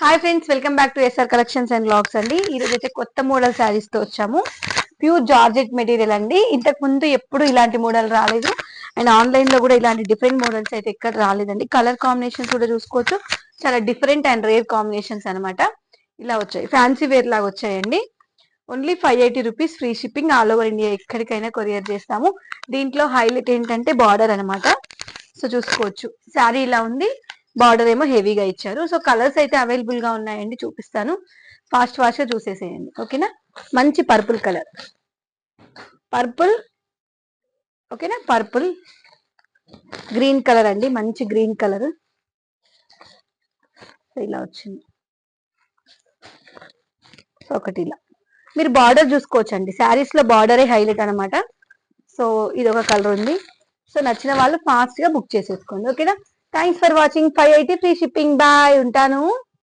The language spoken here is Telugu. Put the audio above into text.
Hi friends, welcome back to SR collections and blogs అండి. ఈరోజు అయితే కొత్త మోడల్ శారీస్ తో వచ్చాము. ప్యూర్ జార్జెట్ మెటీరియల్ అండి. ఇంతకు ముందు ఎప్పుడు ఇలాంటి మోడల్ రాలేదు. అండ్ ఆన్లైన్ లో కూడా ఇలాంటి డిఫరెంట్ మోడల్స్ అయితే ఎక్కడ రాలేదండి. కలర్ కాంబినేషన్స్ కూడా చూసుకోవచ్చు. చాలా డిఫరెంట్ అండ్ రేర్ కాంబినేషన్స్ అనమాట. ఇలా వచ్చాయి, ఫ్యాన్సీ వేర్ లాగా వచ్చాయండి. Only 580 rupees, free shipping, all over India ఎక్కడికైనా కొరియర్ చేస్తాము. దీంట్లో హైలైట్ ఏంటంటే బార్డర్ అనమాట. సో చూసుకోవచ్చు, శారీ ఇలా ఉంది, బార్డర్ ఏమో హెవీగా ఇచ్చారు. సో కలర్స్ అయితే అవైలబుల్ గా ఉన్నాయండి, చూపిస్తాను. ఫాస్ట్ గా చూసేసేయండి, ఓకేనా. మంచి పర్పుల్ కలర్, పర్పుల్, ఓకేనా. పర్పుల్, గ్రీన్ కలర్ అండి, మంచి గ్రీన్ కలర్ ఇలా వచ్చింది. ఒకటి ఇలా మీరు బార్డర్ చూసుకోవచ్చు అండి. శారీస్ లో బార్డరే హైలైట్ అనమాట. సో ఇది ఒక కలర్ ఉంది. సో నచ్చిన వాళ్ళు ఫాస్ట్ గా బుక్ చేసేసుకోండి, ఓకేనా. Thanks for watching. 580 free shipping. Bye, ఉంటాను.